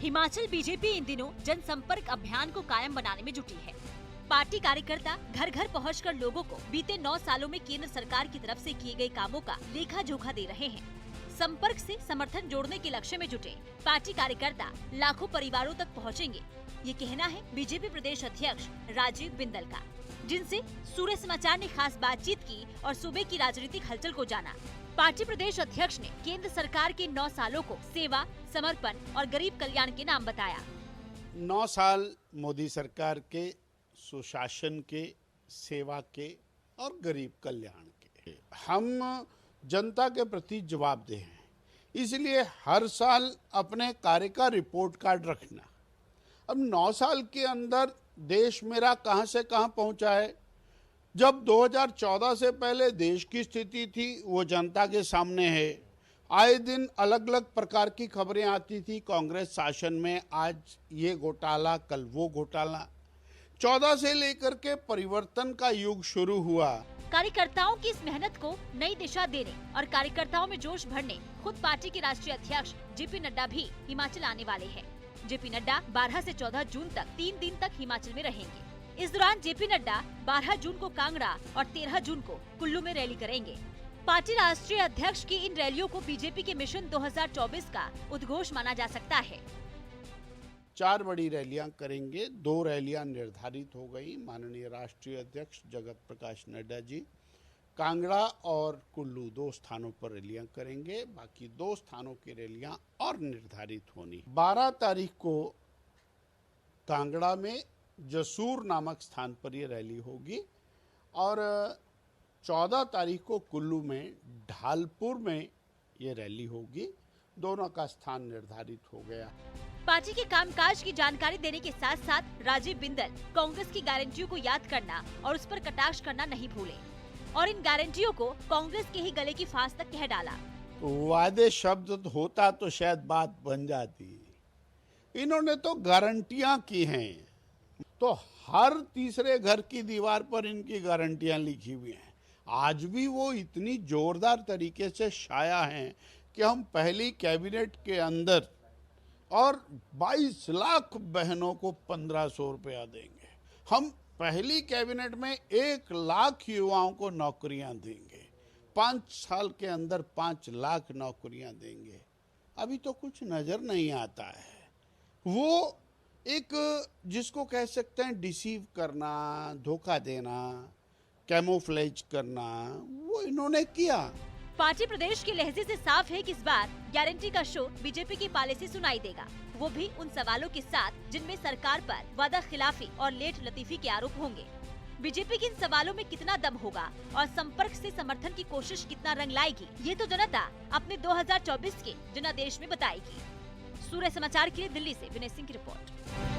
Himachal BJP in दिनों जनसंपर्क अभियान को कायम बनाने में जुटी है। पार्टी कार्यकर्ता घर घर पहुंचकर लोगों को बीते 9 सालों में केंद्र सरकार की तरफ से किए गए कामों का लेखा जोखा दे रहे हैं। संपर्क से समर्थन जोड़ने के लक्ष्य में जुटे पार्टी कार्यकर्ता लाखों परिवारों तक पहुंचेंगे, ये कहना है बीजेपी प्रदेश अध्यक्ष राजीव बिंदल का, जिनसे सूर्य समाचार ने खास बातचीत की और सूबे की राजनीतिक हलचल को जाना। पार्टी प्रदेश अध्यक्ष ने केंद्र सरकार के 9 सालों को सेवा, समर्पण और गरीब कल्याण के नाम बताया। 9 साल मोदी सरकार के सुशासन के, सेवा के और गरीब कल्याण के, हम जनता के प्रति जवाबदेह हैं। इसलिए हर साल अपने कार्य का रिपोर्ट कार्ड रखना। अब 9 साल के अंदर देश मेरा कहां से कहां पहुंचा है। जब 2014 से पहले देश की स्थिति थी वो जनता के सामने है। आए दिन अलग अलग प्रकार की खबरें आती थी। कांग्रेस शासन में आज ये घोटाला, कल वो घोटाला। 14 से लेकर के परिवर्तन का युग शुरू हुआ। कार्यकर्ताओं की इस मेहनत को नई दिशा देने और कार्यकर्ताओं में जोश भरने खुद पार्टी के राष्ट्रीय अध्यक्ष जेपी नड्डा भी हिमाचल आने वाले हैं। जेपी नड्डा 12 से 14 जून तक 3 दिन तक हिमाचल में रहेंगे। इस दौरान जेपी नड्डा 12 जून को कांगड़ा और 13 जून को कुल्लू में रैली करेंगे। पार्टी राष्ट्रीय अध्यक्ष की इन रैलियों को बीजेपी के मिशन 2024 का उद्घोष माना जा सकता है। 4 बड़ी रैलियां करेंगे। 2 रैलियां निर्धारित हो गई। माननीय राष्ट्रीय अध्यक्ष जगत प्रकाश नड्डा जी कांगड़ा और कुल्लू 2 स्थानों पर रैलियां करेंगे। बाकी 2 स्थानों की रैलियां और निर्धारित होनी। 12 तारीख को कांगड़ा में जसूर नामक स्थान पर ये रैली होगी और 14 तारीख को कुल्लू में ढालपुर में ये रैली होगी। दोनों का स्थान निर्धारित हो गया। पार्टी के कामकाज की जानकारी देने के साथ साथ राजीव बिंदल कांग्रेस की गारंटियों को याद करना और उस पर कटाक्ष करना नहीं भूले और इन गारंटियों को कांग्रेस के ही गले की फांस तक कह डाला। वादे शब्द होता तो शायद बात बन जाती। इन्होंने तो गारंटियां की हैं, तो हर तीसरे घर की दीवार पर इनकी गारंटियां लिखी हुई हैं। आज भी वो इतनी जोरदार तरीके से शाया हैं कि हम पहली कैबिनेट के अंदर और 22 लाख बहनों को 1500 रुपया देंगे। हम पहली कैबिनेट में 1 लाख युवाओं को नौकरियां देंगे। 5 साल के अंदर 5 लाख नौकरियां देंगे। अभी तो कुछ नजर नहीं आता है। वो एक जिसको कह सकते हैं डिसीव करना, धोखा देना, कैमोफ्लेज करना, वो इन्होंने किया। पार्टी प्रदेश के लहजे से साफ है कि इस बार गारंटी का शो बीजेपी की पाले से सुनाई देगा, वो भी उन सवालों के साथ जिनमें सरकार पर वादा खिलाफी और लेट लतीफी के आरोप होंगे। बीजेपी के इन सवालों में कितना दम होगा और संपर्क से समर्थन की कोशिश कितना रंग लाएगी, ये तो जनता अपने 2024 के जनादेश में बताएगी। सूर्य समाचार के लिए दिल्ली से विनय सिंह की रिपोर्ट।